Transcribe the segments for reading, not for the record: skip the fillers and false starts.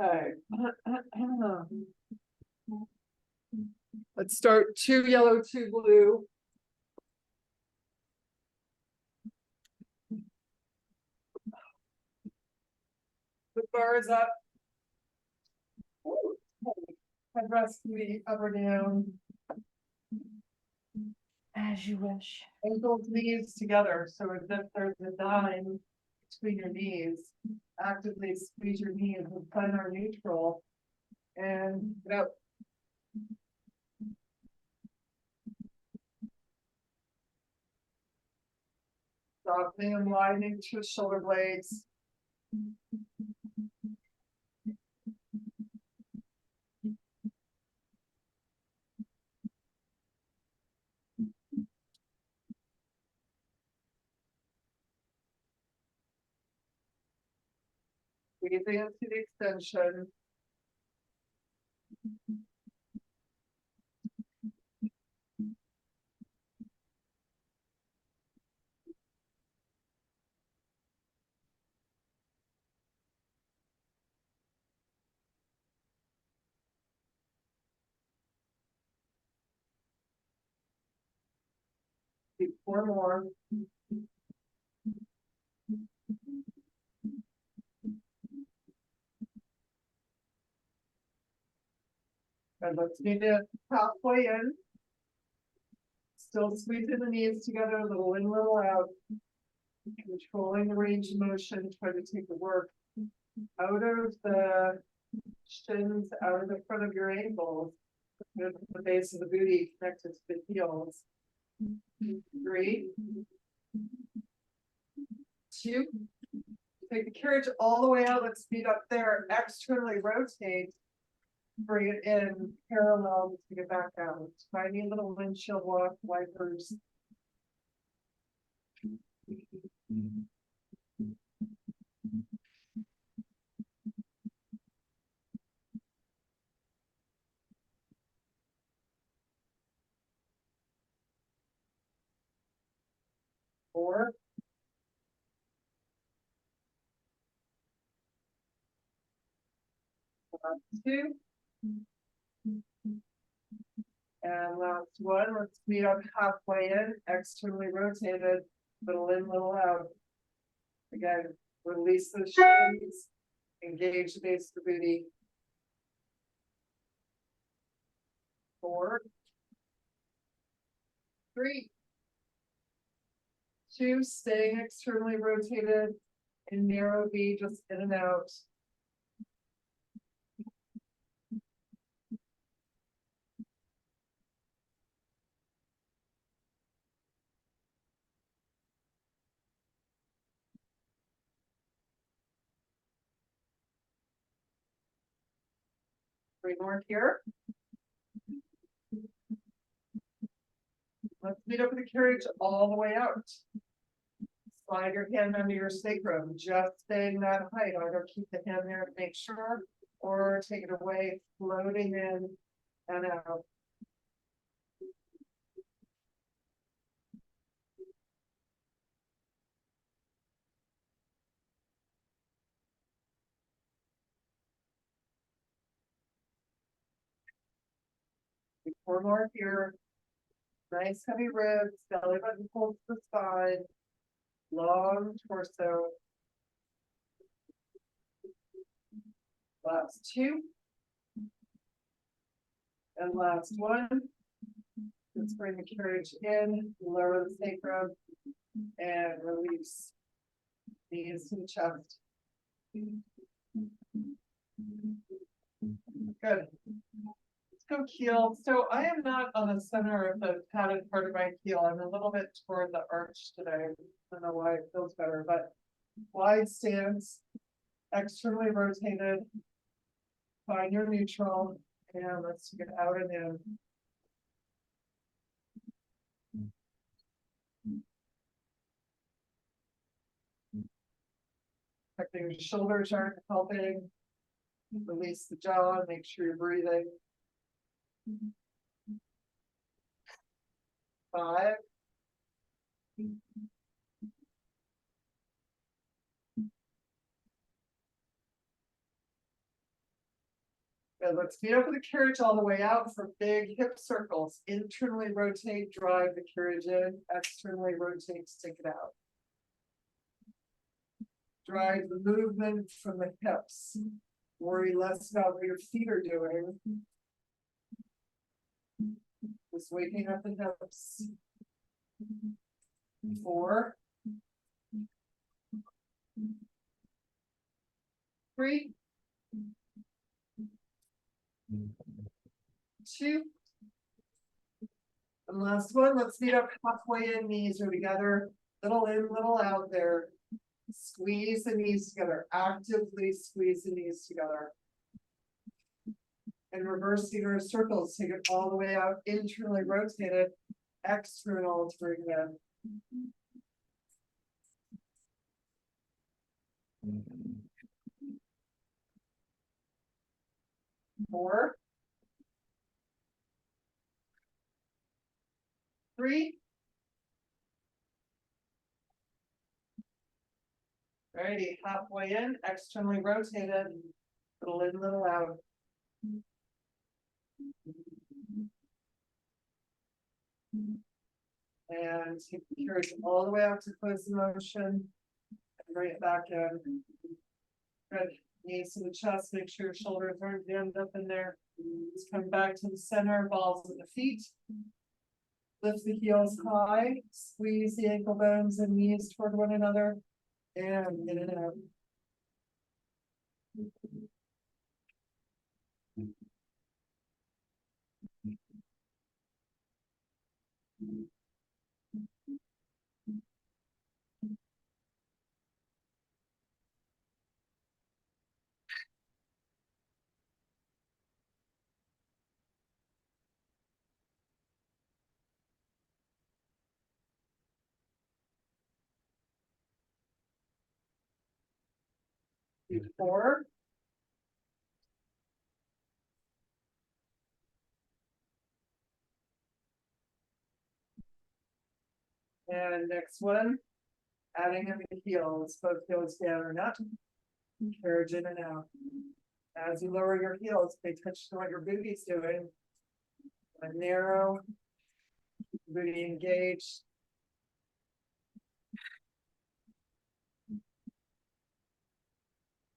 Okay. Let's start 2 yellow, 2 blue. Put bars up. Headrest can be up or down. As you wish. Ankles, knees together, so as if there's a dime between your knees. Actively squeeze your knees and find our neutral. And get out. Softening and widening to the shoulder blades. Breathing into the extension. Do 4 more. And let's meet it halfway in. Still squeezing the knees together, a little in, little out. Controlling the range of motion, try to take the work out of the shins, out of the front of your ankles. The base of the booty connected to the heels. 3, 2. Take the carriage all the way out. Let's speed up there. Externally rotate. Bring it in parallel to get back out. Tiny little windshield wipers. Four. Two. And last one, let's meet up halfway in, externally rotated, little in, little out. Again, release the shins, engage the base of the booty. 4, 3, 2, staying externally rotated in narrow V, just in and out. Three more here. Let's meet up with the carriage all the way out. Slide your hand under your sacrum, just staying that height. Either keep the hand there to make sure, or take it away, floating in and out. Four more here. Nice heavy ribs, belly button pulls to the side, long torso. Last 2. And last one. Let's bring the carriage in, lower the sacrum, and release. Knees to the chest. Good. Let's go heel. So I am not on the center of the padded part of my heel. I'm a little bit toward the arch today. I don't know why it feels better, but wide stance, externally rotated. Find your neutral, and let's get out and in. Checking your shoulders aren't helping. Release the jaw, make sure you're breathing. 5. Good, let's feet over the carriage all the way out for big hip circles. Internally rotate, drive the carriage in, externally rotate, stick it out. Drive the movement from the hips. Worry less about what your feet are doing. Just waking up the hips. 4, 3, 2. And last one, let's meet up halfway in, knees are together, little in, little out there. Squeeze the knees together, actively squeeze the knees together. And reversing our circles, take it all the way out, internally rotate it, external to bring it in. 4, 3. Alrighty, halfway in, externally rotated, little in, little out. And take the carriage all the way out to close the motion. And bring it back in. Good. Knees to the chest, make sure your shoulders aren't jammed up in there. Just come back to the center, balls at the feet. Lift the heels high, squeeze the ankle bones and knees toward one another. And in and out. Four. And next one, adding in the heels, both heels down and up, carriage in and out. As you lower your heels, pay attention to what your booty's doing. A narrow, booty engaged.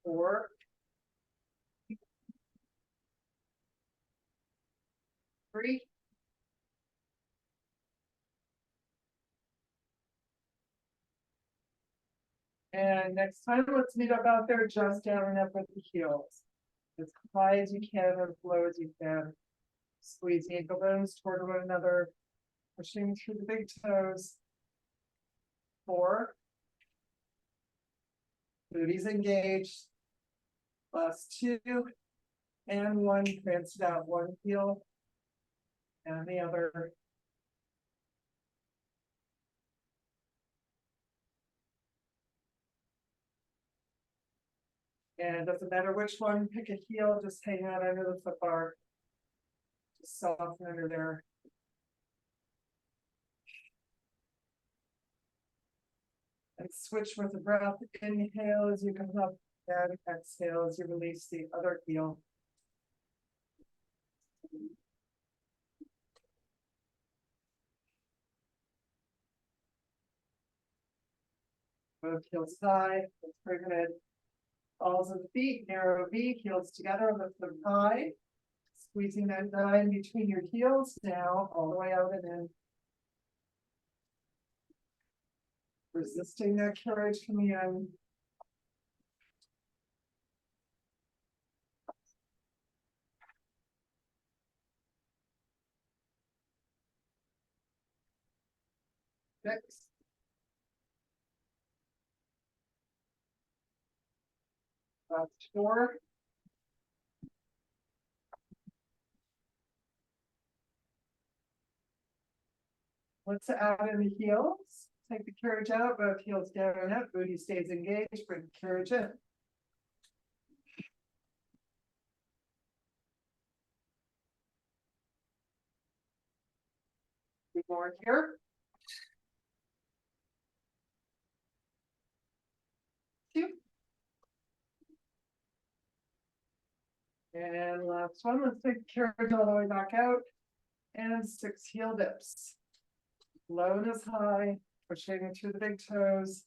Four. 3. And next time, let's meet up out there, just down and up with the heels. As high as you can, as low as you can. Squeeze the ankle bones toward one another, pushing through the big toes. 4. Booties engaged. Last 2. And 1, prance it out, one heel and the other. And it doesn't matter which one, pick a heel, just hang out under the foot bar. Just soften under there. And switch with the breath. Inhale as you come up, and exhale as you release the other heel. Both heels high, let's bring it. Balls of the feet, narrow V, heels together, lift them high. Squeezing that line between your heels now, all the way out and in. Resisting that carriage coming in. Six. Last 4. Let's add in the heels. Take the carriage out, both heels down and up, booty stays engaged, bring the carriage in. More here. 2. And last one, let's take carriage all the way back out. And 6 heel dips. Low and as high, pushing through the big toes.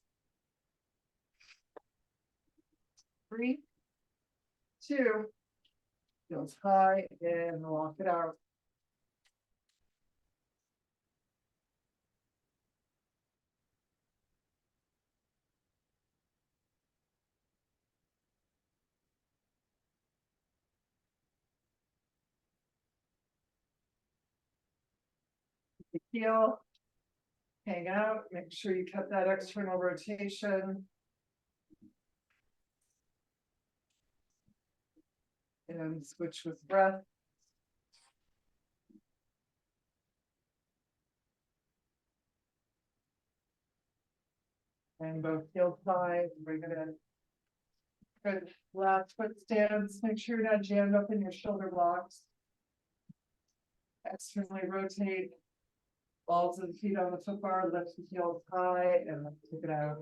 3, 2, heels high and walk it out. Heel, hang out, make sure you cut that external rotation. And switch with breath. And both heels high, bring it in. Good, last foot stance, make sure you're not jammed up in your shoulder blocks. Externally rotate. Balls of the feet on the foot bar, lift the heels high and let's take it out.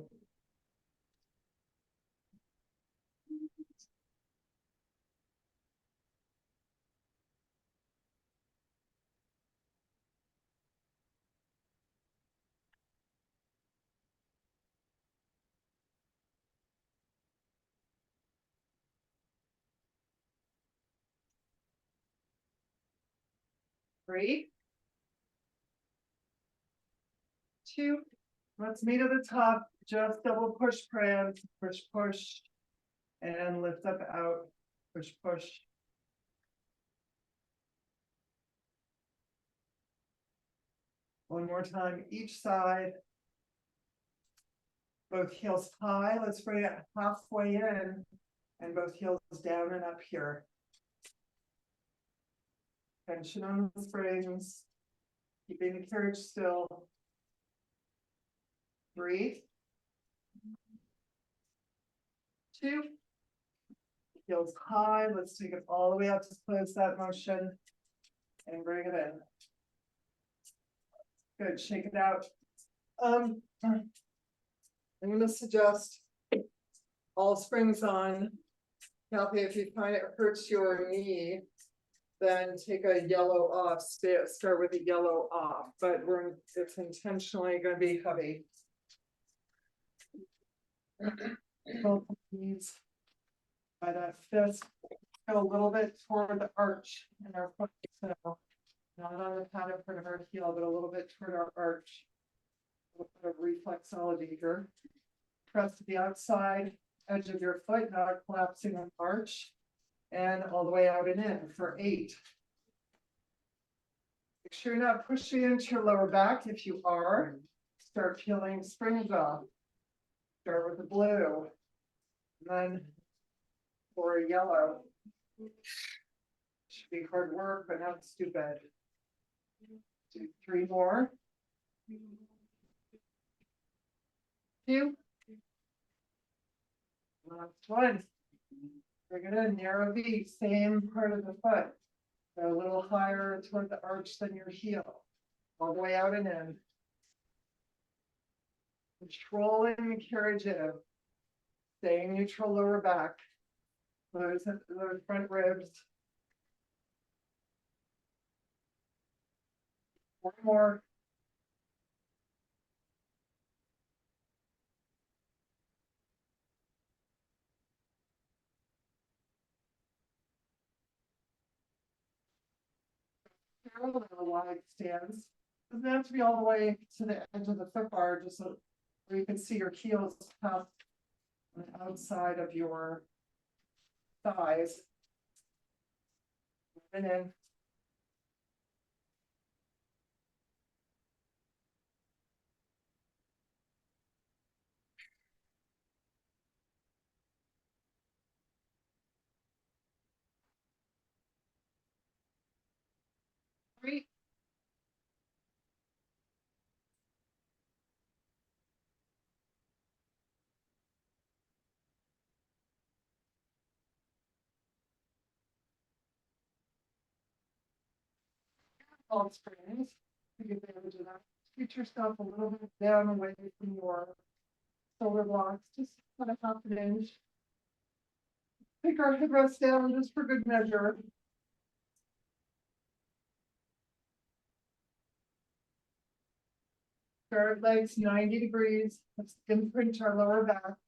Three, 2, let's meet at the top, just double push prance, push, push. And lift up, out, push, push. One more time, each side. Both heels high, let's bring it halfway in. And both heels down and up here. Tension on the springs. Keeping the carriage still. 3, 2. Heels high, let's take it all the way up to close that motion. And bring it in. Good, shake it out. I'm gonna suggest all springs on. Kathy, if you find it hurts your knee, then take a yellow off, start with a yellow off, but it's intentionally gonna be heavy. Both knees by that fist, go a little bit toward the arch in our foot, so not on the padded part of our heel, but a little bit toward our arch. A little bit of reflexology here. Press to the outside edge of your foot, not collapsing on arch. And all the way out and in for 8. Make sure you're not pushing into your lower back. If you are, start peeling springs off. Start with the blue. And then for a yellow. Should be hard work, but not stupid. Do 3 more. 2. Last one. Bring it in, narrow V, same part of the foot. Go a little higher toward the arch than your heel. All the way out and in. Controlling the carriage in. Staying neutral lower back. Those front ribs. 4 more. Parallel wide stance. Doesn't have to be all the way to the edge of the foot bar, just so where you can see your heels past on the outside of your thighs. And then 3. Called springs. Take advantage of that. Scoot yourself a little bit down away from your shoulder blocks, just about a half an inch. Take our headrest down just for good measure. Start legs 90 degrees. Let's imprint our lower back.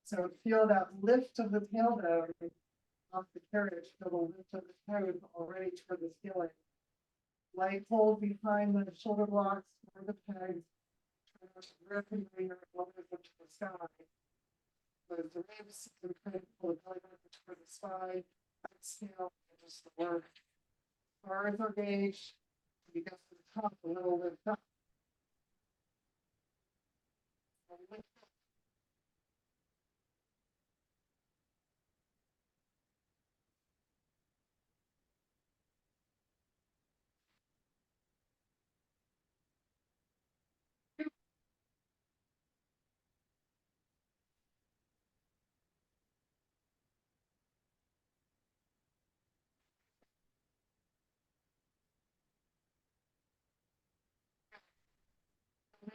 So feel that lift of the tailbone off the carriage. Feel the lift of the toes already toward the ceiling. Light hold behind the shoulder blocks or the pegs. Try not to rip and bring your elbows up to the sky. Close the ribs and kind of pull the belly button toward the spine. Exhale and just lower. As far as our gauge, we go to the top a little bit up.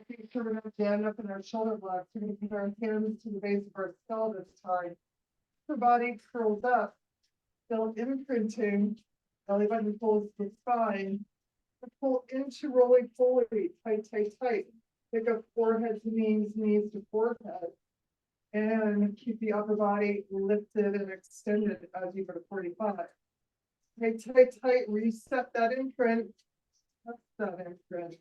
Making sure we're not jammed up in our shoulder blocks. We're going to put our hands to the base of our skull this time. Our body curls up, still imprinting. Belly button pulls the spine. Pull into rolling forward, tight, tight, tight. Pick up forehead to knees, knees to forehead. And keep the upper body lifted and extended as you go to 45. Tight, tight, tight. Reset that imprint. That's that imprint.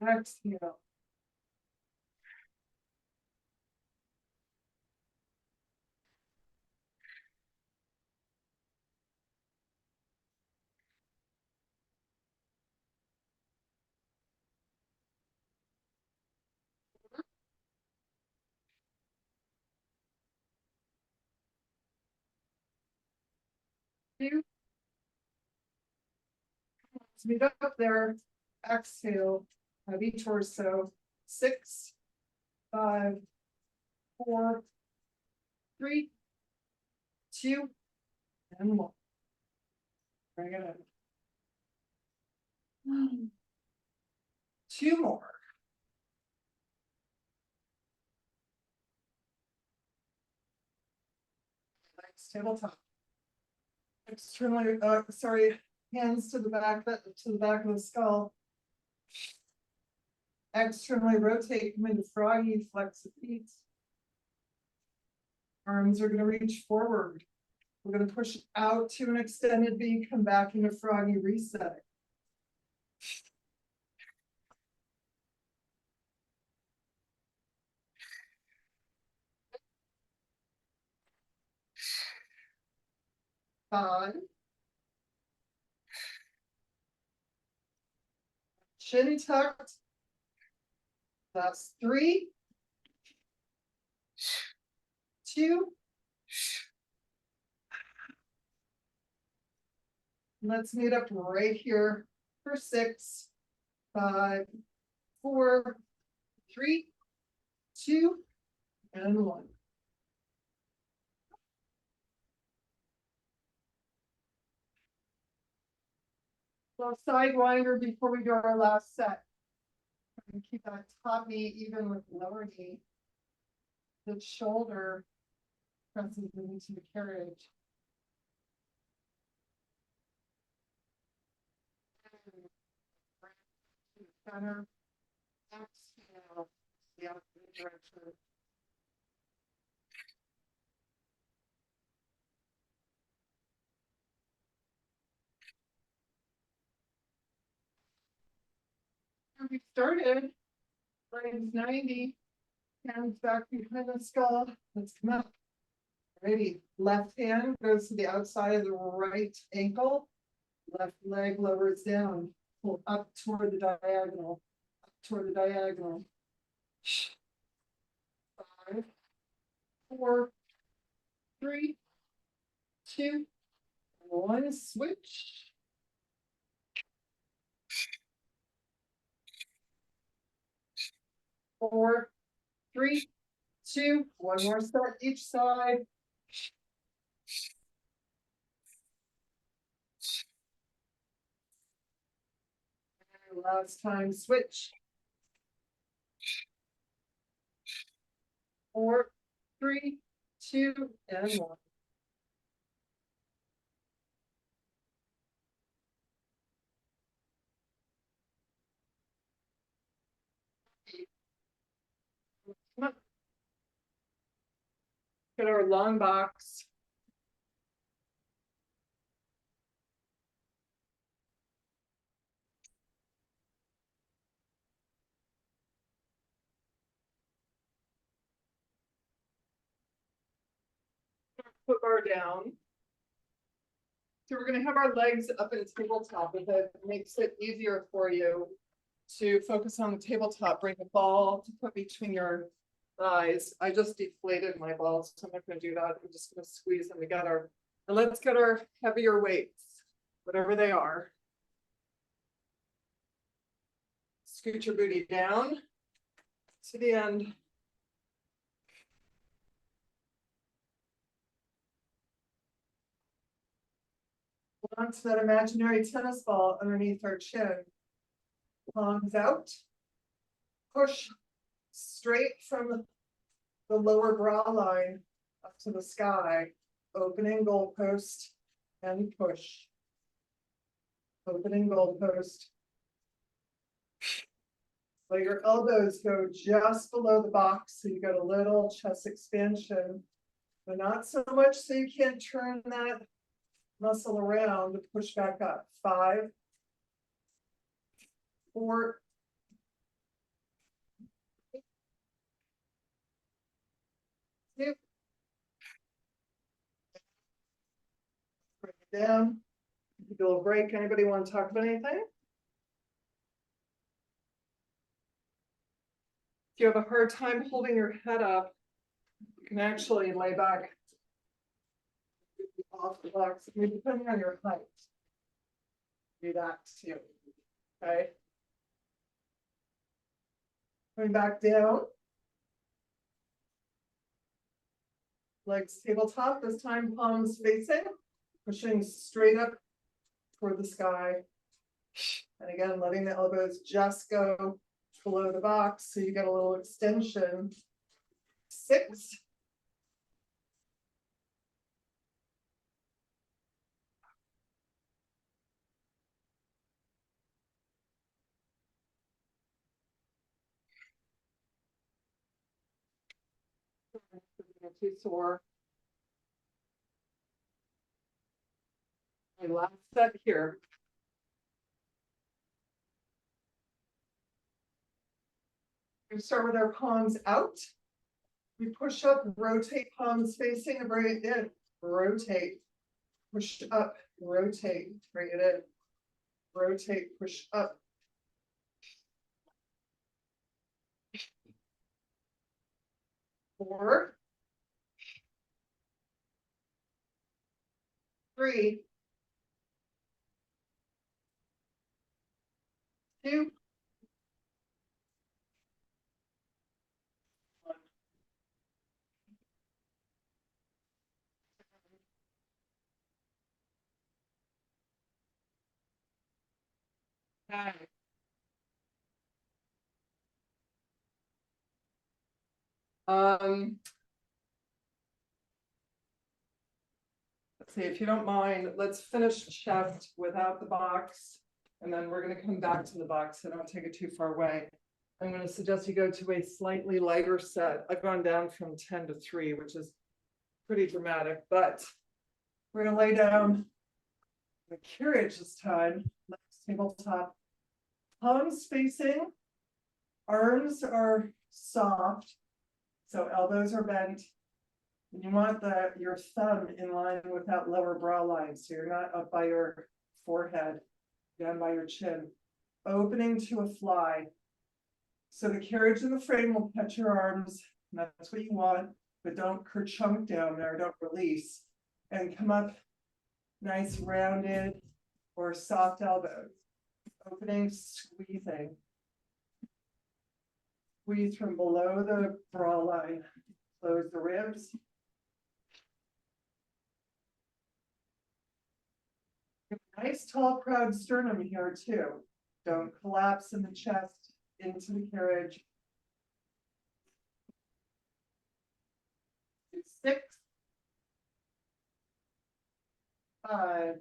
Exhale. Let's meet up there. Exhale. Heavy torso. 6, 5, 4, 3, 2, and 1. Bring it in. 2 more. Legs tabletop. Externally, sorry, hands to the back of the skull. Externally rotate, come into froggy, flex the feet. Arms are going to reach forward. We're going to push out to an extended V, come back into froggy, reset. Five. Chin tucked. That's 3, 2. Let's meet up right here for 6, 5, 4, 3, 2, and 1. So sidewinder before we do our last set. And keep that top knee even with the lower knee. The shoulder presses into the carriage. Center. Exhale. The opposite direction. And we started. Legs 90. Hands back behind the skull. Let's come up. Ready. Left hand goes to the outside of the right ankle. Left leg lowers down. Pull up toward the diagonal. Up toward the diagonal. 5, 4, 3, 2, 1. Switch. 4, 3, 2. 1 more set each side. And last time, switch. 4, 3, 2 and 1. Come on. Get our long box. Foot bar down. So we're gonna have our legs up in tabletop. If it makes it easier for you to focus on the tabletop, bring the ball to put between your thighs. I just deflated my balls, so I'm not gonna do that. I'm just gonna squeeze them together. And let's get our heavier weights, whatever they are. Scoot your booty down to the end. Hold on to that imaginary tennis ball underneath our chin. Palms out. Push straight from the lower brow line up to the sky. Opening goalpost and push. Opening goalpost. Let your elbows go just below the box so you get a little chest expansion, but not so much so you can't turn that muscle around to push back up. 5, 4, 2. Bring it down. Give a little break. Anybody want to talk about anything? If you have a hard time holding your head up, you can actually lay back off the box, depending on your height. Do that too. Okay. Coming back down. Legs tabletop, this time palms facing, pushing straight up toward the sky. And again, letting the elbows just go below the box so you get a little extension. 6. Too sore. My last set here. We start with our palms out. We push up, rotate palms facing, and bring it in. Rotate, push up, rotate, bring it in. Rotate, push up. Four. 3. 2. 1. Okay. Let's see, if you don't mind, let's finish chest without the box. And then we're gonna come back to the box, so don't take it too far away. I'm gonna suggest you go to a slightly lighter set. I've gone down from 10 to 3, which is pretty dramatic, but we're gonna lay down the carriage this time, legs tabletop, palms facing, arms are soft, so elbows are bent. And you want your thumb in line with that lower brow line, so you're not up by your forehead, down by your chin. Opening to a fly. So the carriage and the frame will catch your arms, and that's what you want, but don't kerchunk down there, don't release. And come up nice rounded or soft elbows. Opening, squeezing. Squeeze from below the brow line. Close the ribs. Nice tall proud sternum here too. Don't collapse in the chest into the carriage. 6, 5,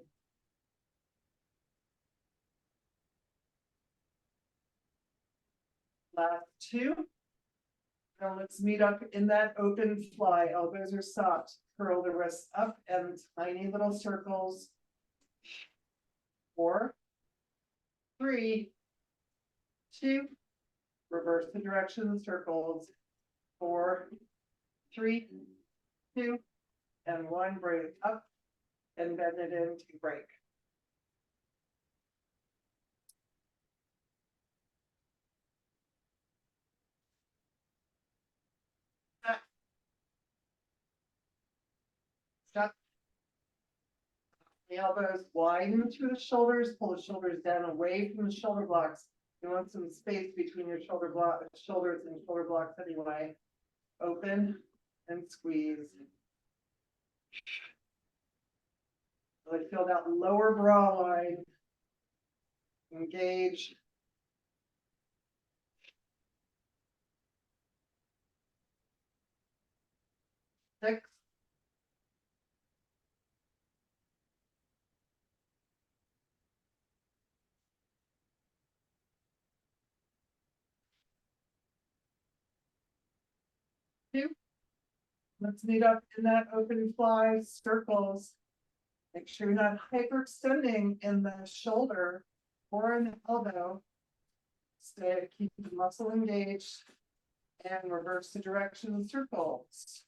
2. Now let's meet up in that open fly. Elbows are soft. Curl the wrists up and tiny little circles. 4, 3, 2. Reverse the direction of the circles. 4, 3, 2, and 1. Bring it up and bend it in to break. Stop. The elbows widen through the shoulders, pull the shoulders down away from the shoulder blocks. You want some space between your shoulders and shoulder blocks anyway. Open and squeeze. Really feel that lower brow line. Engage. Six. 2. Let's meet up in that open fly circles. Make sure you're not hyperextending in the shoulder or in the elbow. Stay, keep the muscle engaged and reverse the direction of the circles.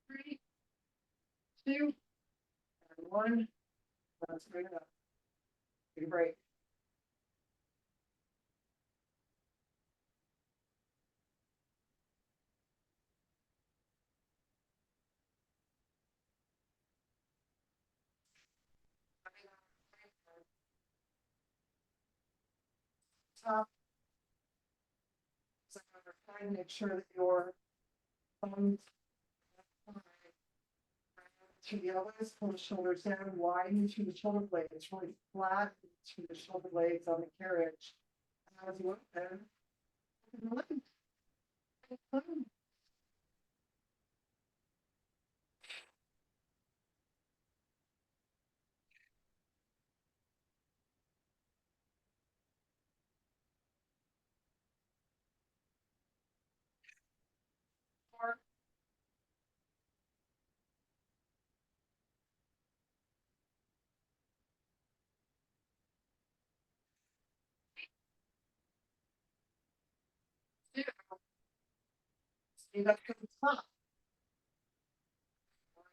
3, 2, and 1. Let's bring it up. Take a break. Top. So try to make sure that your thumbs to the elbows, pull the shoulders down, widen to the shoulder blades, really flat to the shoulder blades on the carriage. And as you open, Speed up to the top.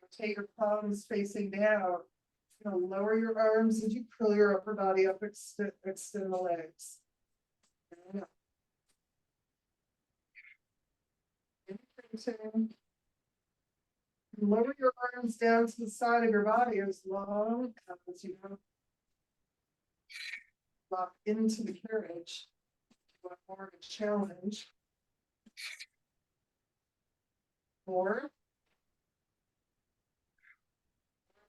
Rotate your palms facing down. You know, lower your arms as you curl your upper body up, extend the legs. And up. Lower your arms down to the side of your body as long as you don't lock into the carriage. You want more of a challenge. 4.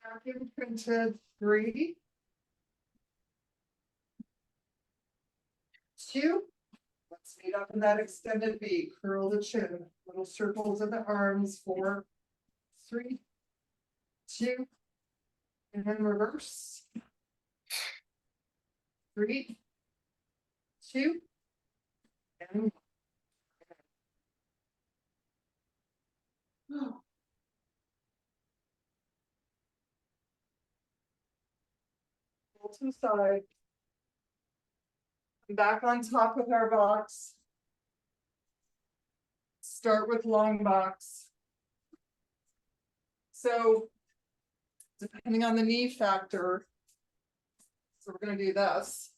Back imprinted. 3, 2. Let's meet up in that extended V. Curl the chin. Little circles in the arms. 4, 3, 2, and then reverse. 3, 2, and 1. Pull to the side. Back on top of our box. Start with long box. So, depending on the knee factor, so we're going to do this.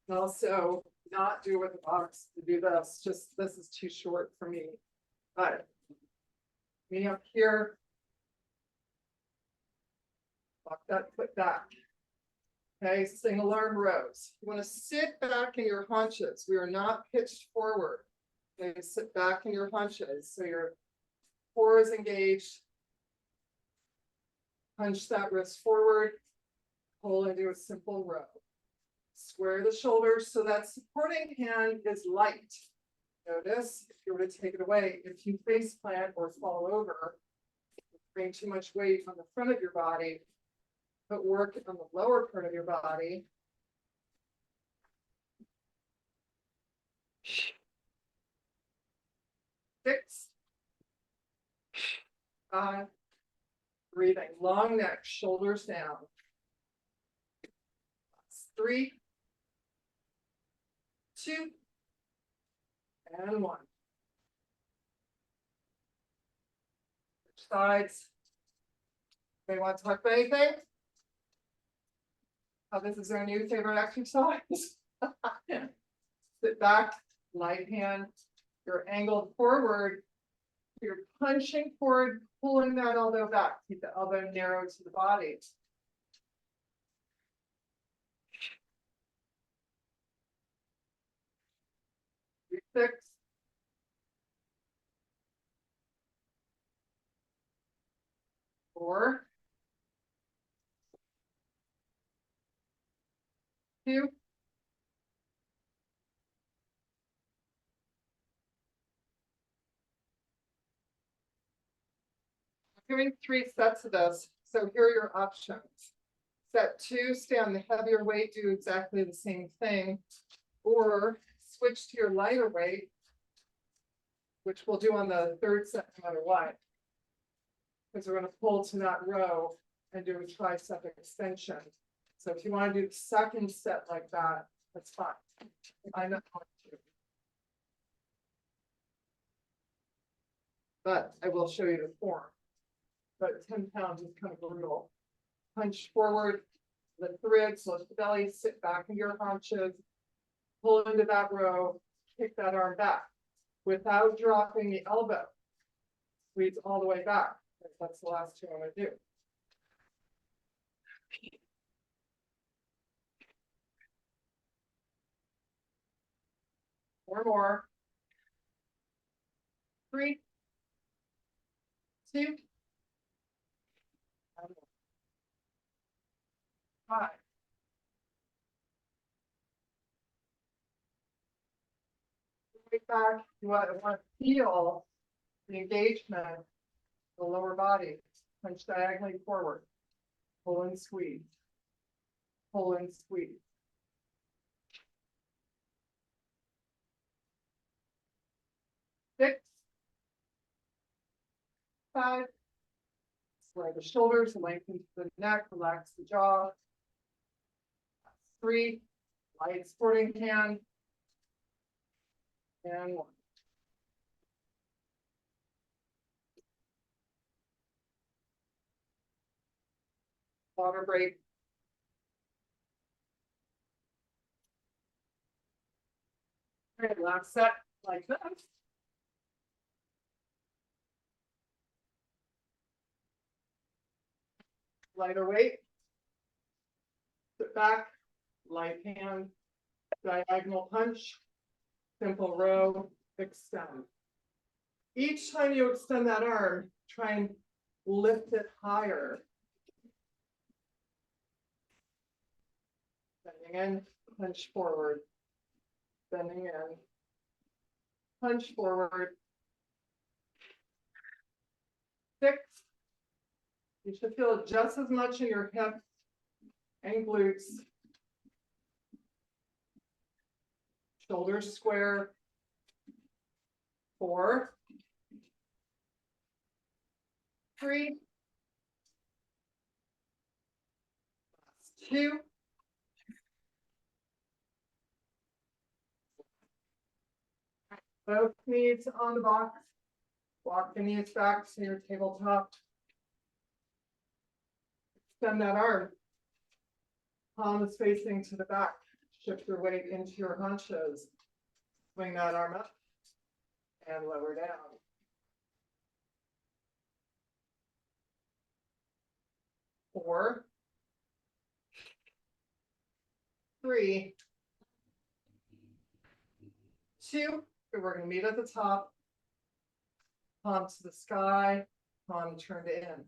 And also not do with the box to do this. Just this is too short for me. But me up here. Lock that foot back. Okay, single arm rows. You want to sit back in your haunches. We are not pitched forward. Okay, sit back in your haunches. So your core is engaged. Punch that wrist forward. Pull into a simple row. Square the shoulders so that supporting hand is light. Notice if you were to take it away, if you face plant or fall over, bring too much weight on the front of your body, but work on the lower part of your body. Six, five, breathing, long neck, shoulders down. 3, 2, and 1. Switch sides. They want to talk about anything? Oh, this is our new favorite exercise. Sit back, light hand. You're angled forward. You're punching forward, pulling that elbow back. Keep the elbow narrow to the body. 6, 4, 2, doing 3 sets of this. So here are your options. Set 2, stay on the heavier weight, do exactly the same thing, or switch to your lighter weight, which we'll do on the 3rd set no matter what. Because we're going to pull to that row and do a tricep extension. So if you want to do the 2nd set like that, that's fine. I'm not going to. But I will show you the form. But 10 pounds is kind of brutal. Punch forward, lift the ribs, lift the belly, sit back in your haunches, pull into that row, kick that arm back without dropping the elbow. Squeeze all the way back. That's the last 2 I'm going to do. Or more. 3, 2, 5. Back, you want to feel the engagement of the lower body. Punch diagonally forward. Pull and squeeze. Pull and squeeze. 6, 5. Square the shoulders, lengthen the neck, relax the jaw. 3, light supporting hand. And 1. Water break. Okay, last set like this. Lighter weight. Sit back, light hand, diagonal punch, simple row, extend. Each time you extend that arm, try and lift it higher. Bending in, punch forward. Bending in, punch forward. 6. You should feel just as much in your hips and glutes. Shoulders square. 4, 3, 2, both knees on the box. Walk the knees back to your tabletop. Extend that arm. Palm is facing to the back. Shift your weight into your haunches. Swing that arm up and lower down. 4, 3, 2. We're going to meet at the top. Palm to the sky. Palm turned in.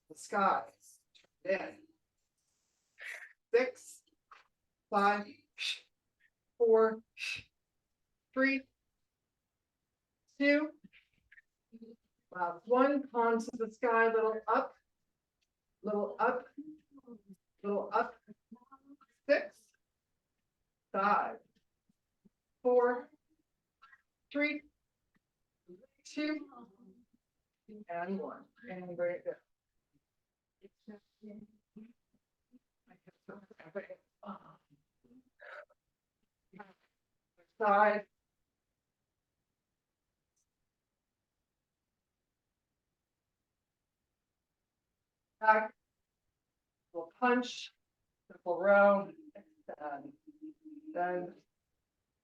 The sky. Turned in. 6, 5, 4, 3, 2. Last one, palm to the sky, little up, little up, little up. 6, 5, 4, 3, 2, and 1. And bring it down. Side. Back. Little punch. Triple row. Extend. Then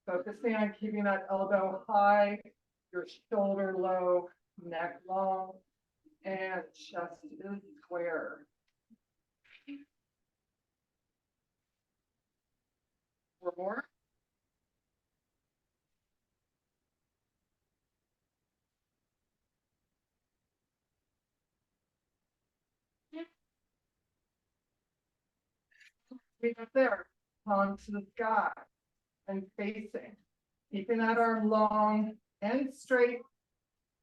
focusing on keeping that elbow high, your shoulder low, neck long, and chest is square. Four more. Reach up there, palm to the sky, and facing. Keeping that arm long and straight.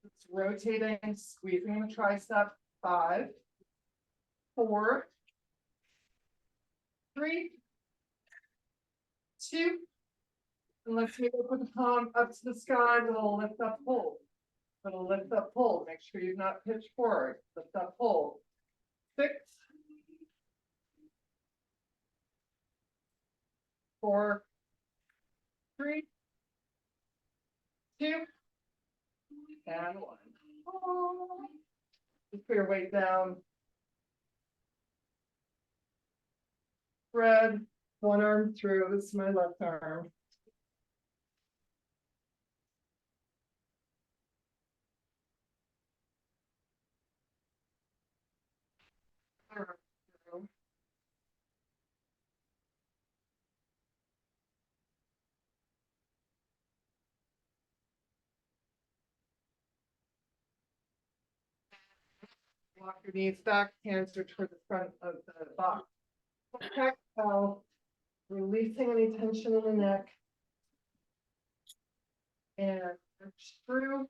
It's rotating, squeezing the tricep. 5, 4, 3, 2. And let's make it put the palm up to the sky. Little lift up, hold. Little lift up, hold. Make sure you've not pitched forward. Lift up, hold. 6, 4, 3, 2, and 1. Just put your weight down. Spread one arm through. This is my left arm. Walk your knees back, hands are toward the front of the box. Exhale, releasing any tension in the neck. And push through.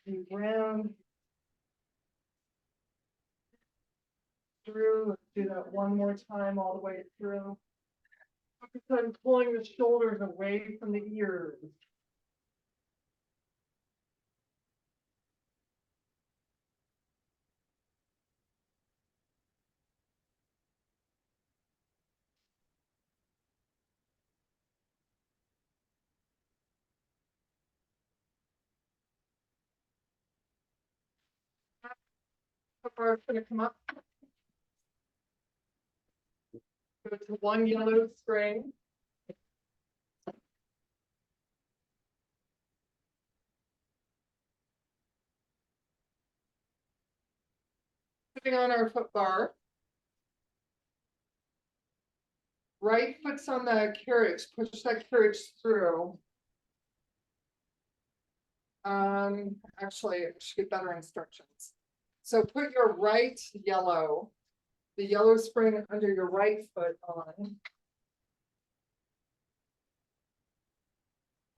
Deep round. Through. Let's do that one more time all the way through. Focus on pulling the shoulders away from the ears. The bar is going to come up. Go to one yellow string. Sitting on our foot bar. Right foot's on the carriage. Push that carriage through. Actually, I should get better instructions. So put your right yellow, the yellow spring under your right foot on.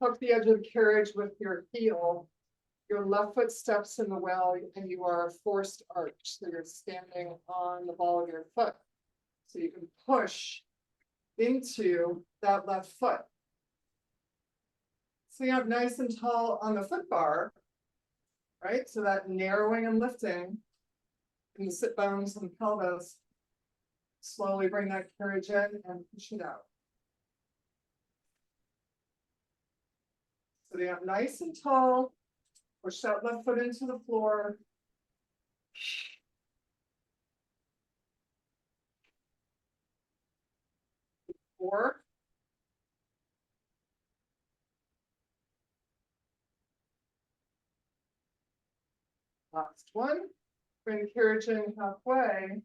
Hook the edge of the carriage with your heel. Your left foot steps in the well and you are forced arch. So you're standing on the ball of your foot. So you can push into that left foot. Sitting up nice and tall on the foot bar, right? So that narrowing and lifting in the sit bones and pelvis. Slowly bring that carriage in and push it out. Sitting up nice and tall, push that left foot into the floor. Four. Last one. Bring the carriage in halfway.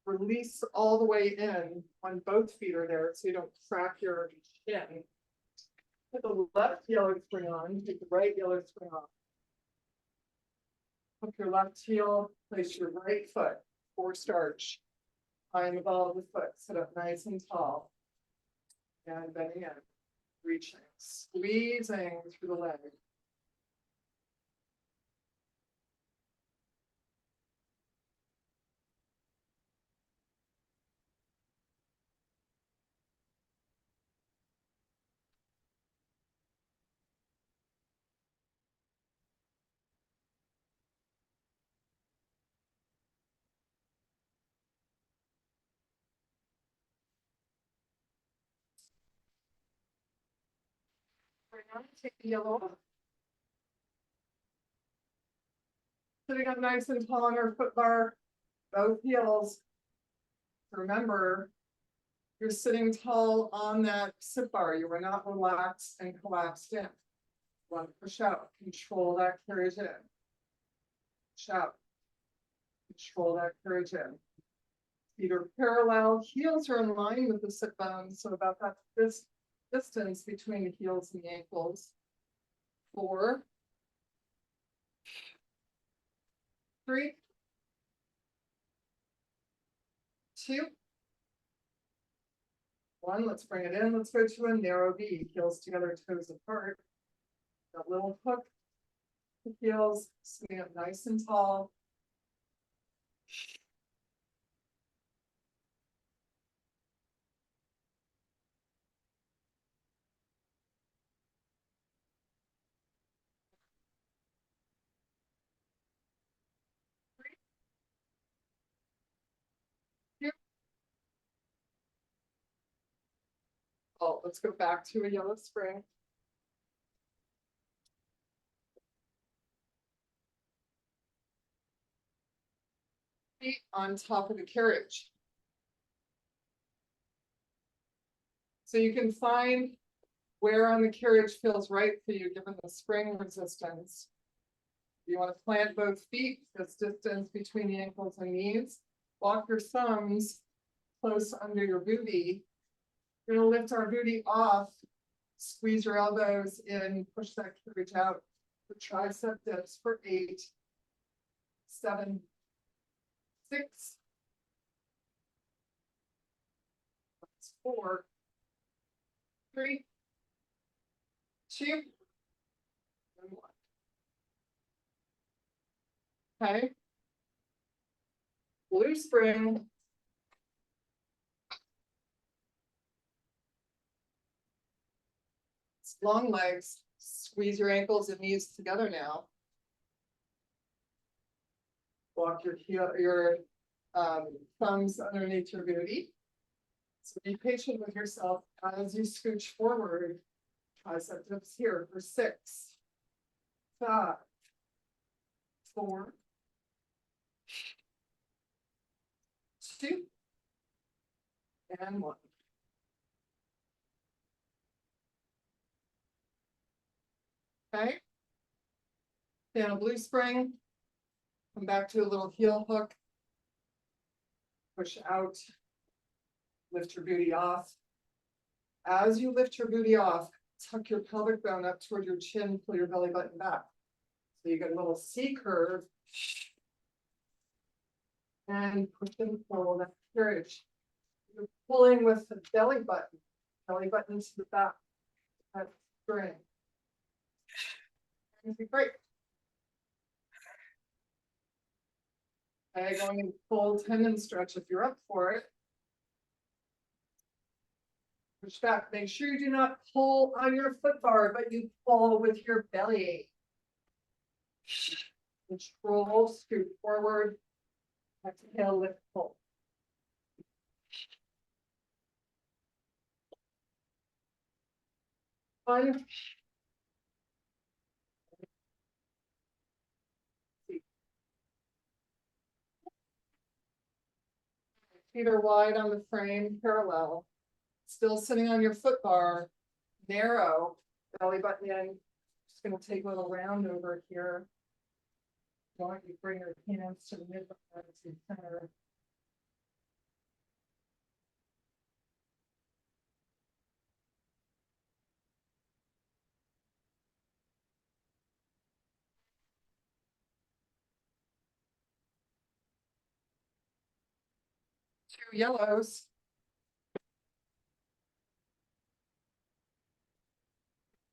Release all the way in when both feet are there so you don't crack your shin. Put the left yellow spring on, take the right yellow spring off. Hook your left heel, place your right foot. forced arch. Find the ball of the foot, sit up nice and tall. And bending in, reaching, squeezing through the leg. Right now, take the yellow off. Sitting up nice and tall on our foot bar, both heels. Remember, you're sitting tall on that sit bar. You were not relaxed and collapsed in. Want to push out, control that carriage in. Push out, control that carriage in. Feet are parallel, heels are in line with the sit bones, so about that this distance between the heels and the ankles. 4, 3, 2, 1. Let's bring it in. Let's go to a narrow V. Heels together, toes apart. That little hook. The heels sitting up nice and tall. Oh, let's go back to a yellow spring. Feet on top of the carriage. So you can find where on the carriage feels right for you, given the spring resistance. You want to plant both feet, this distance between the ankles and knees. Walk your thumbs close under your booty. We're going to lift our booty off, squeeze your elbows in, push that carriage out for tricep dips for 8, 7, 6, 4, 3, 2, and 1. Okay. Blue spring. Long legs. Squeeze your ankles and knees together now. Walk your thumbs underneath your booty. So be patient with yourself as you scooch forward. Tricep dips here for 6, 5, 4, 2, and 1. Okay. Then a blue spring. Come back to a little heel hook. Push out. Lift your booty off. As you lift your booty off, tuck your pelvic bone up toward your chin, pull your belly button back. So you get a little C curve. And push and pull that carriage. You're pulling with the belly button to the back. That string. Great. Okay, going into full tendon stretch if you're up for it. Push back. Make sure you do not pull on your foot bar, but you pull with your belly. Control, scoot forward. Exhale, lift, pull. One. Feet are wide on the frame, parallel. Still sitting on your foot bar, narrow, belly button in. Just going to take a little round over here. I want you to bring your hands to the mid to the center. Two yellows.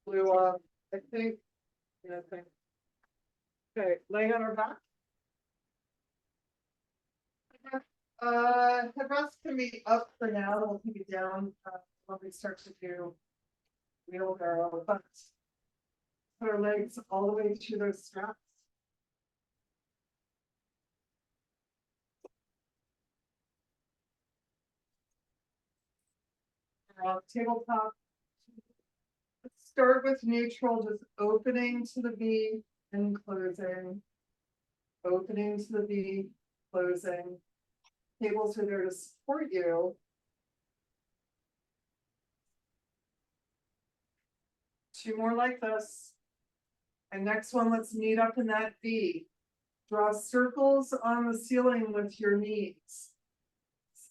Blue up, I think. Yeah, I think. Okay, laying on our back. Headrest can be up for now, we'll take it down, when we start to do wheelbarrow, but put our legs all the way to those straps. We're on tabletop. Let's start with neutral, just opening to the V and closing. Opening to the V, closing. Tables are there to support you. Two more like this. And next one, let's meet up in that V. Draw circles on the ceiling with your knees.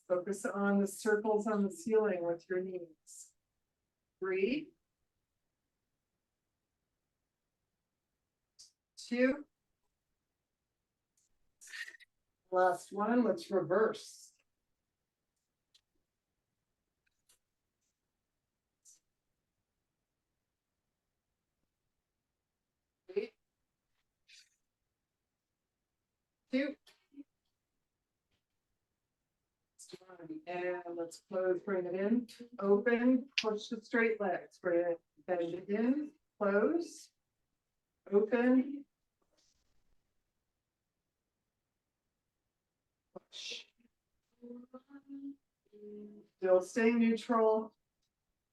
Focus on the circles on the ceiling with your knees. 3, 2. Last one, let's reverse. Three, 2. And let's close, bring it in, open, push the straight legs, bring it, bend it in, close, open, push. Still stay neutral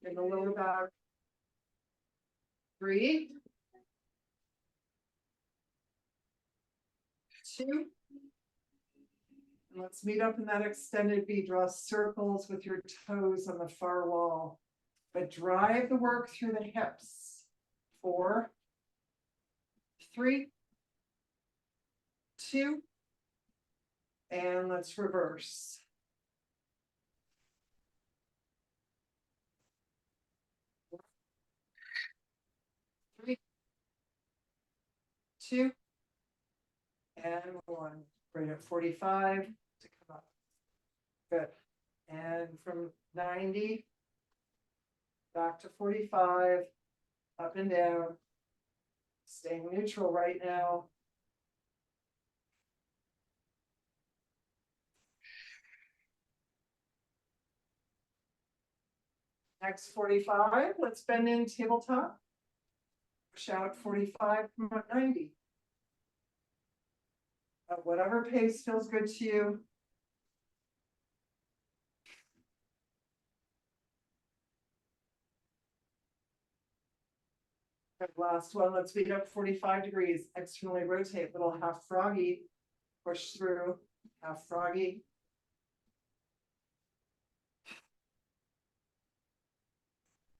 in the lower back. 3, 2. And let's meet up in that extended V. Draw circles with your toes on the far wall, but drive the work through the hips. 4, 3, 2. And let's reverse. 3, 2. And 1. Bring it 45 to come up. Good. And from 90 back to 45, up and down. Staying neutral right now. Next 45, let's bend in tabletop. Push out 45 from 90. At whatever pace feels good to you. Good, last one, let's meet up 45 degrees, externally rotate, little half froggy, push through, half froggy.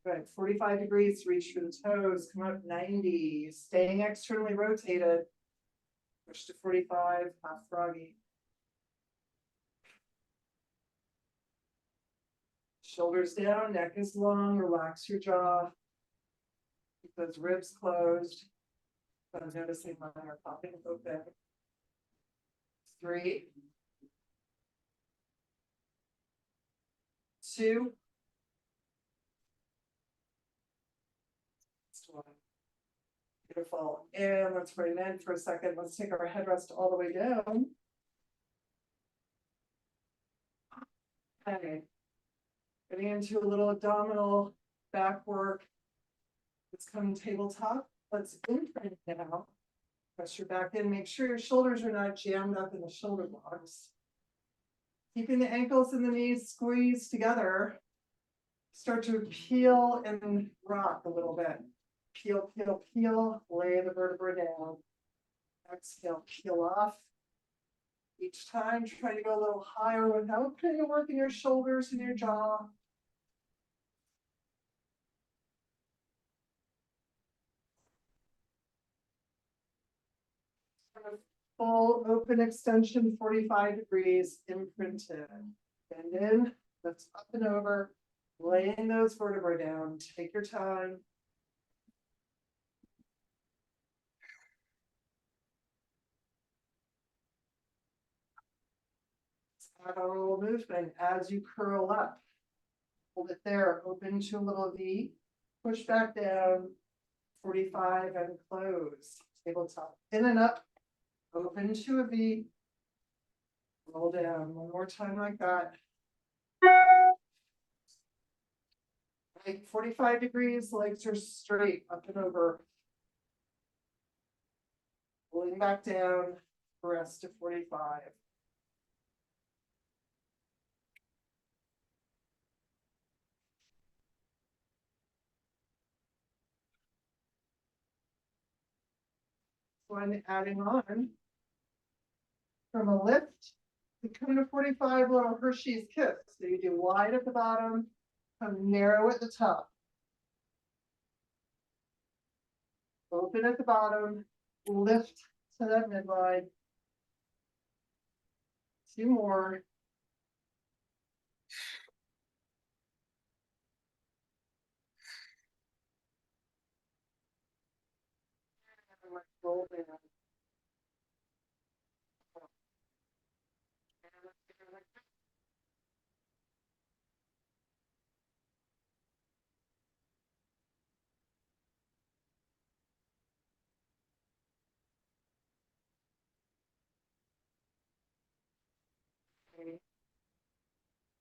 Good, 45 degrees, reach through the toes, come up 90, staying externally rotated. Push to 45, half froggy. Shoulders down, neck is long, relax your jaw. Keep those ribs closed. But I'm noticing mine are popping open. 3, 2. Beautiful. And let's bring it in for a second. Let's take our headrest all the way down. Okay. Getting into a little abdominal back work. Let's come tabletop. Let's imprint now. Press your back in. Make sure your shoulders are not jammed up in the shoulder blocks. Keeping the ankles and the knees squeezed together. Start to peel and rock a little bit. Peel, peel, peel. Lay the vertebra down. Exhale, peel off. Each time, try to go a little higher without putting the work in your shoulders and your jaw. Full open extension, 45 degrees, imprinted. Bend in, lift up and over, laying those vertebrae down. Take your time. Add a little movement as you curl up. Hold it there, open to a little V, push back down, 45 and close. Tabletop, in and up, open to a V. Roll down, one more time like that. Like 45 degrees, legs are straight, up and over. Pulling back down, rest to 45. So I'm adding on from a lift to come to 45, little Hershey's kiss. So you do wide at the bottom, come narrow at the top. Open at the bottom, lift to that midline. 2 more. Roll down.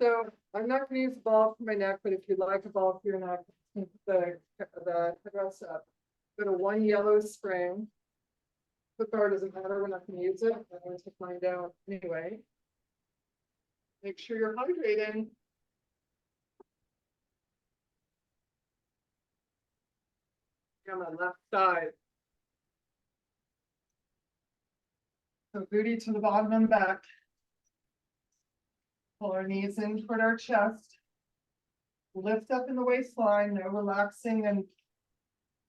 So I'm not gonna use a ball for my neck, but if you'd like a ball for your neck, the headrest up. Go to 1 yellow spring. The bar doesn't matter, we're not gonna use it. I'm gonna take mine down anyway. Make sure you're hydrating. On the left side. So booty to the bottom and back. Pull our knees in toward our chest. Lift up in the waistline, no relaxing and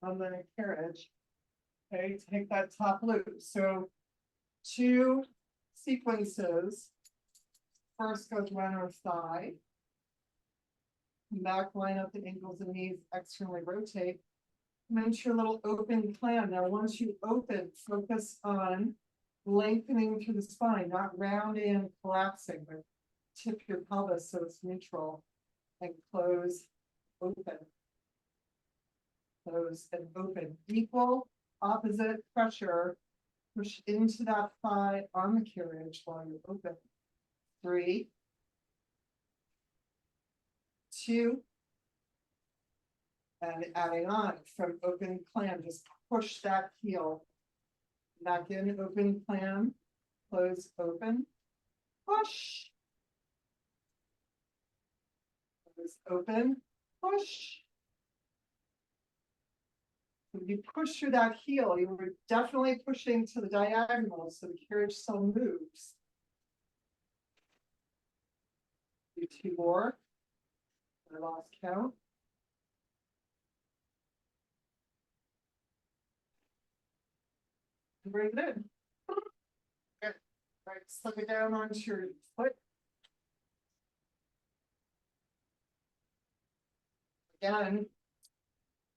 on the carriage. Okay, take that top loop. So 2 sequences. First goes one or thigh. Back, line up the ankles and knees, externally rotate. Come into your little open plan. Now, once you open, focus on lengthening through the spine, not rounding and collapsing, but tip your pelvis so it's neutral and close, open. Close and open. Equal, opposite pressure. Push into that thigh on the carriage while you open. 3, 2, and adding on from open clam, just push that heel back in, open clam, close, open, push. Close, open, push. When you push through that heel, you were definitely pushing to the diagonal, so the carriage still moves. Do 2 more. I lost count. Bring it in. Good. All right, slip it down onto your foot. Again,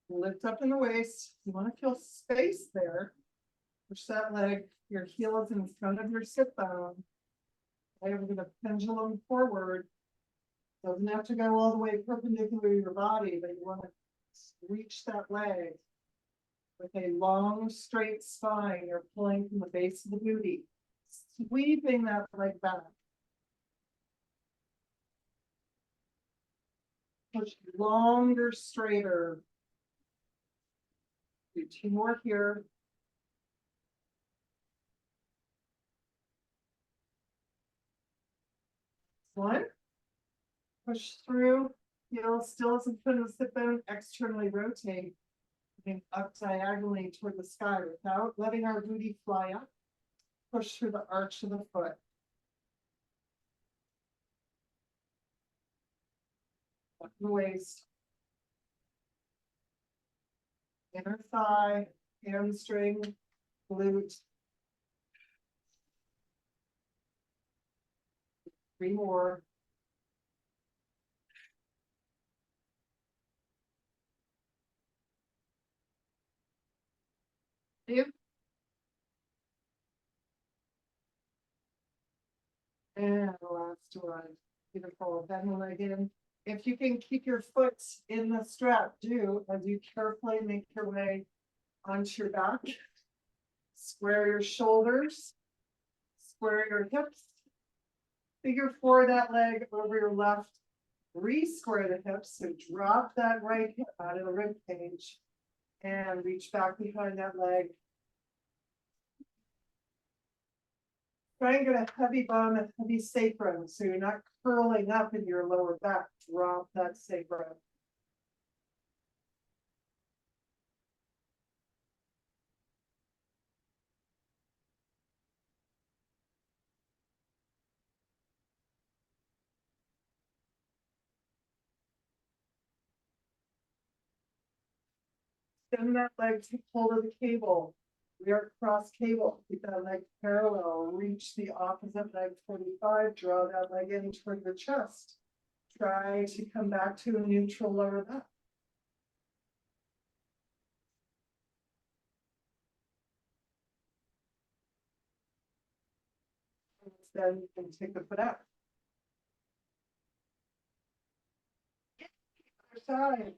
lift up in the waist. You want to feel space there. Push that leg. Your heel is in front of your sit bone. I'm going to pendulum forward. Doesn't have to go all the way perpendicular to your body, but you want to reach that leg. With a long, straight spine, you're pulling from the base of the booty, sweeping that leg back. Push longer, straighter. Do 2 more here. One. Push through. Heel still is in front of the sit bone, externally rotate. Up diagonally toward the sky without letting our booty fly up. Push through the arch of the foot. Up the waist. Inner thigh, hamstring, glute. 3 more. And the last to beautiful bend the leg in. If you can keep your foot in the strap, do as you carefully make your way onto your back. Square your shoulders, square your hips. Figure four that leg over your left. Re-square the hips, so drop that right hip out of the rib cage and reach back behind that leg. Try and get a heavy bum, a heavy sacrum, so you're not curling up in your lower back. Drop that sacrum. Extend that leg, take hold of the cable. We are cross cable. Keep that leg parallel. Reach the opposite leg 45. Draw that leg in toward the chest. Try to come back to a neutral lower back. Then you can take the foot out. Other side.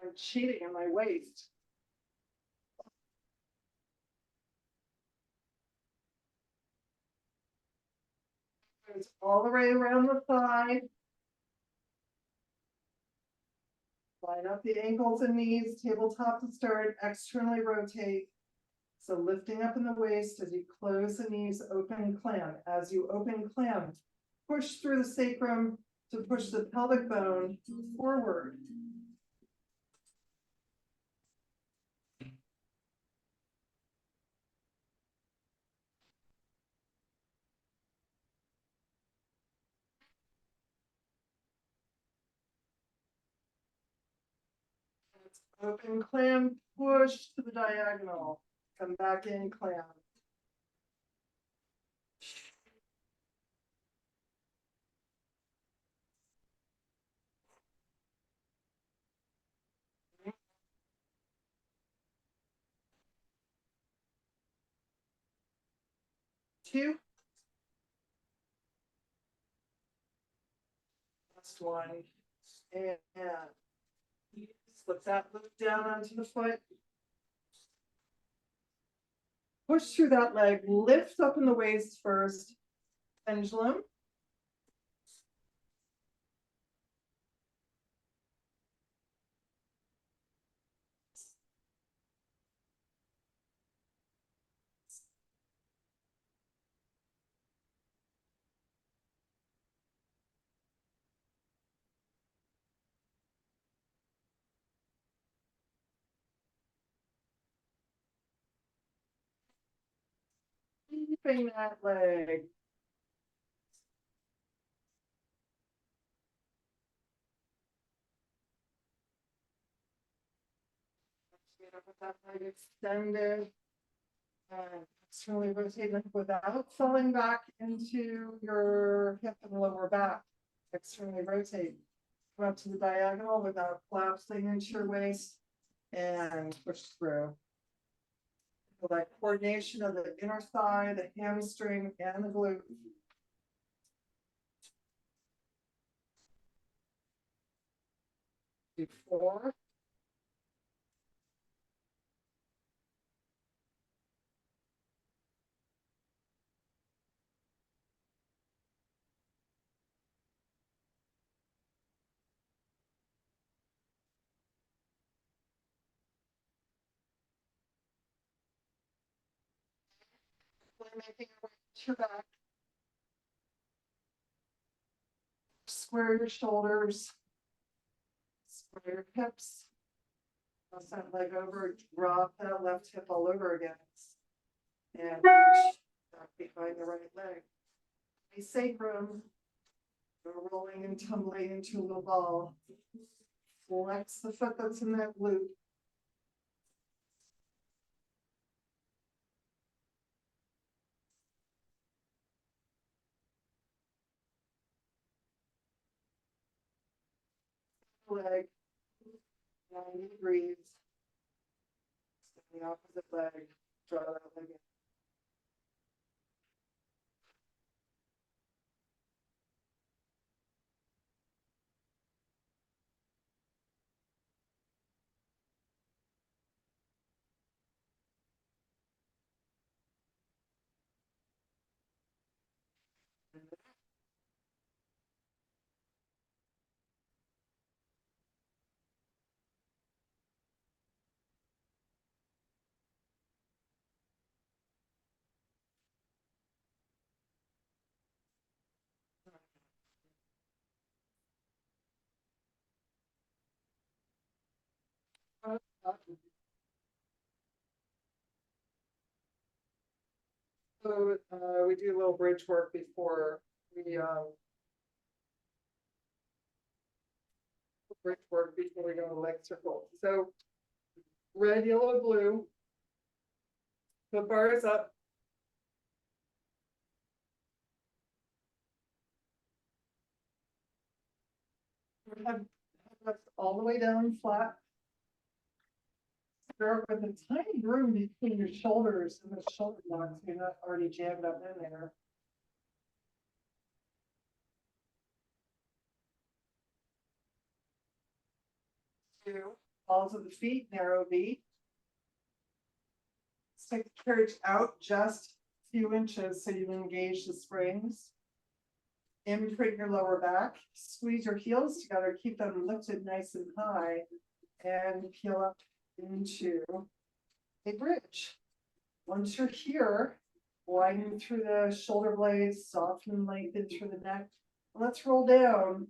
I'm cheating in my waist. Goes all the way around the thigh. Line up the ankles and knees, tabletop to start, externally rotate. So lifting up in the waist as you close the knees, open clam. As you open clam, push through the sacrum to push the pelvic bone forward. Open clam, push to the diagonal. Come back in clam. Two. Last one. And slip that loop down onto the foot. Push through that leg, lift up in the waist first. Pendulum. Keeping that leg. With that leg extended. And externally rotating without falling back into your hip and lower back. Externally rotate. Come up to the diagonal without collapsing into your waist and push through. So that coordination of the inner thigh, the hamstring, and the glute. Do 4. Making your way to your back. Square your shoulders. Square your hips. Cross that leg over, drop that left hip all over again. And reach back behind the right leg. The sacrum. Go rolling and tumbling into a little ball. Flex the foot that's in that glute. Leg. 90 degrees. The opposite leg, draw that leg in. So, we do a little bridge work before we go to leg circle. So red, yellow, blue. The bar is up. Have left all the way down flat. Start with a tiny room between your shoulders and the shoulder blocks. You're not already jammed up in there. Two, balls of the feet, narrow V. Stick the carriage out just a few inches so you engage the springs. Imprint your lower back, squeeze your heels together, keep them lifted nice and high, and peel up into a bridge. Once you're here, widen through the shoulder blades, soften and lengthen through the neck. Let's roll down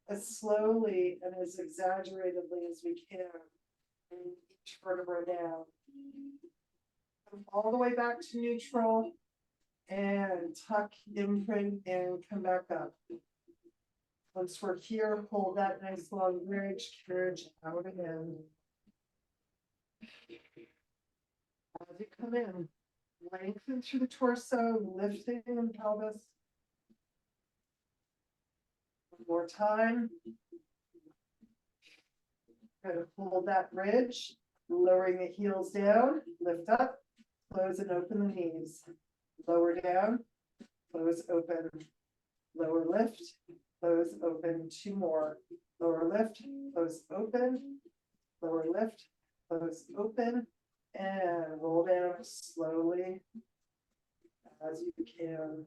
as slowly and as exaggeratedly as we can. And each vertebra down. Come all the way back to neutral and tuck, imprint, and come back up. Once we're here, hold that nice long bridge, carriage out and in. As you come in, lengthen through the torso, lifting the pelvis. One more time. Kind of hold that bridge, lowering the heels down, lift up, close and open the knees. Lower down, close, open, lower lift, close, open, two more. Lower lift, close, open, lower lift, close, open, and roll down slowly as you can.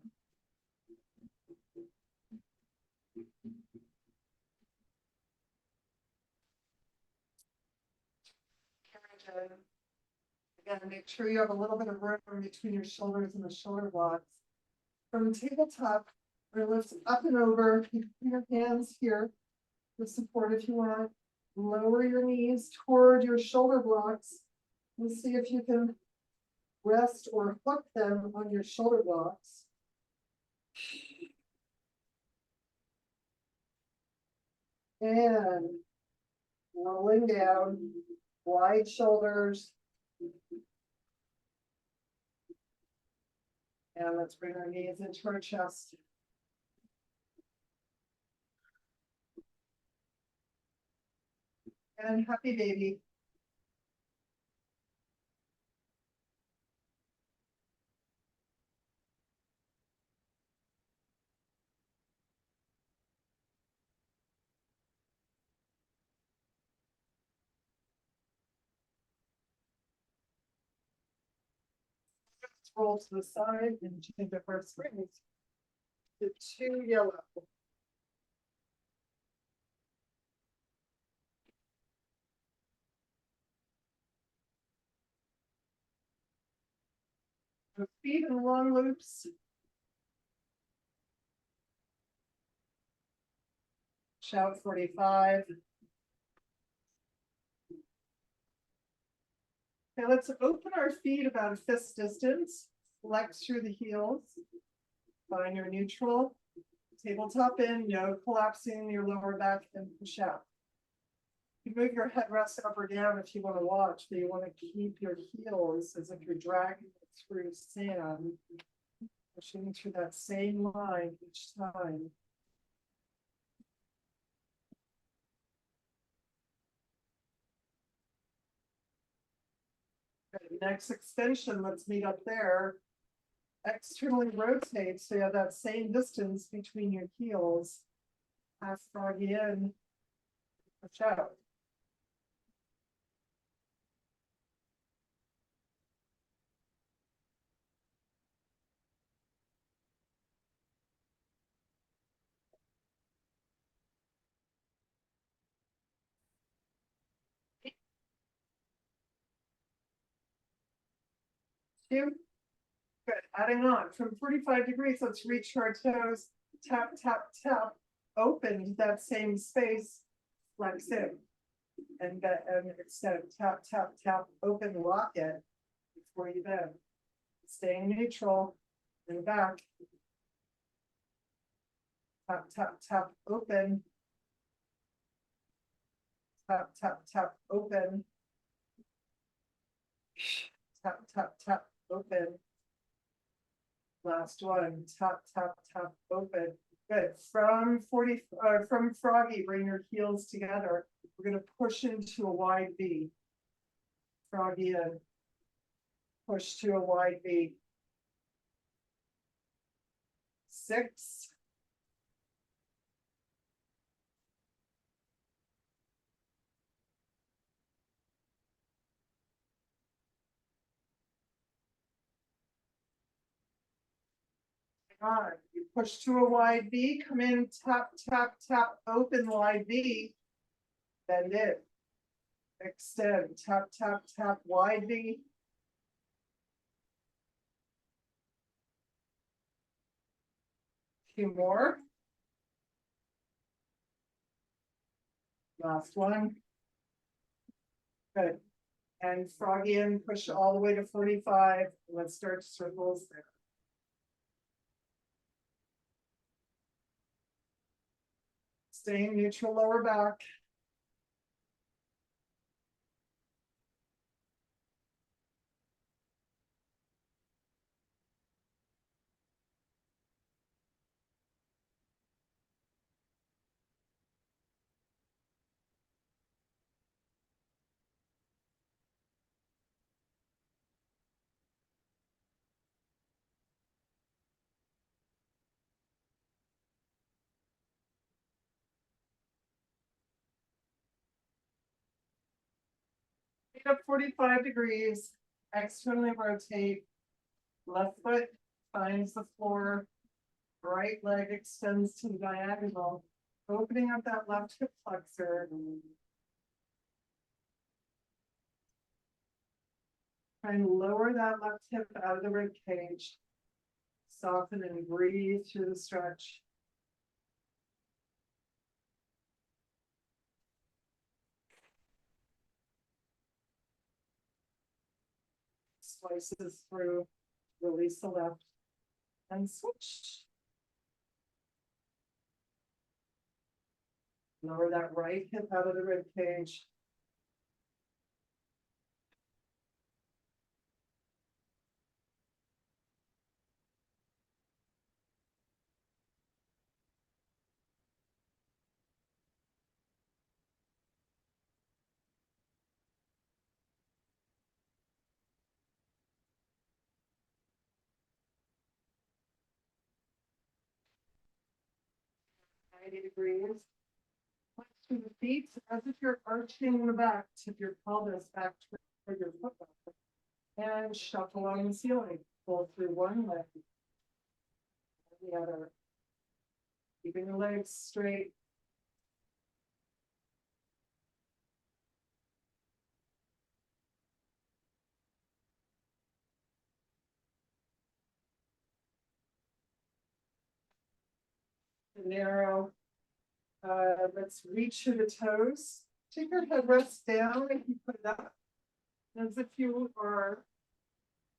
Again, make sure you have a little bit of room between your shoulders and the shoulder blocks. From tabletop, we're gonna lift up and over. You can put your hands here for support if you want. Lower your knees toward your shoulder blocks. And see if you can rest or hook them on your shoulder blocks. And rolling down, wide shoulders. And let's bring our knees into our chest. And happy baby. Let's roll to the side and change up our springs to 2 yellow. Feet in long loops. Shout 45. Okay, let's open our feet about a fist distance. Flex through the heels. Find your neutral. Tabletop in, no collapsing your lower back and push out. You move your headrest up or down if you want to watch, but you want to keep your heels as if you're dragging it through sand, pushing through that same line each time. Okay, next extension, let's meet up there. Externally rotate, so you have that same distance between your heels. Half froggy in, push out. Two. Good, adding on from 45 degrees, let's reach our toes, tap, tap, tap, open that same space, flex in. And get, and extend, tap, tap, tap, open, lock it before you bend. Staying neutral, and back. Tap, tap, tap, open. Tap, tap, tap, open. Tap, tap, tap, open. Last one, tap, tap, tap, open. Good. From froggy, bring your heels together. We're gonna push into a wide V. Froggy in. Push to a wide V. 6. You push to a wide V, come in, tap, tap, tap, open wide V. Bend it. Extend, tap, tap, tap, wide V. Few more. Last one. Good. And frog in, push all the way to 45. Let's start circles there. Staying neutral lower back. Feet up 45 degrees. Externally rotate. Left foot finds the floor. Right leg extends to the diagonal. Opening up that left hip flexor. Trying to lower that left hip out of the rib cage. Soften and breathe through the stretch. Slices through, release the left, and switch. Lower that right hip out of the rib cage. Degrees. Flex through the feet as if you're arching the back, tip your pelvis back toward your foot. And shuffle on the ceiling. Pull through one leg. The other. Keeping the legs straight. Narrow. Let's reach to the toes. Take your headrest down and you put it up. As if you are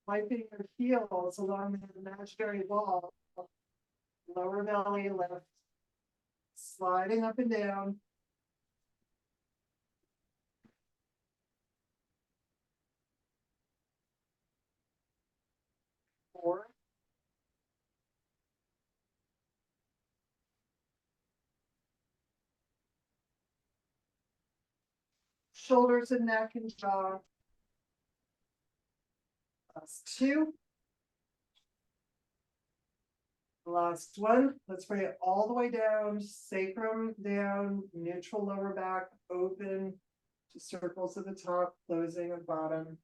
wiping your heels along the imaginary wall. Lower belly lift. Sliding up and down. 4. Shoulders and neck and jaw. Last two. Last one, let's bring it all the way down, sacrum down, neutral lower back, open. To circles at the top, closing at bottom.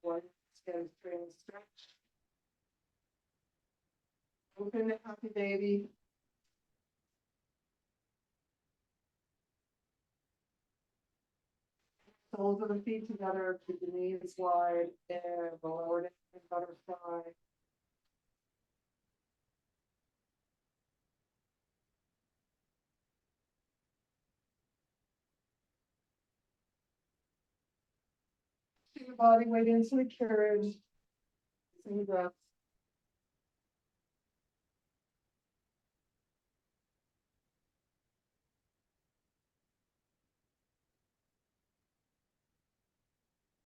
One, hamstring stretch. Open the happy baby. Soles of the feet together, keep the knees wide, and the lower down butterfly. Keep your body weight into the carriage. Using the breath.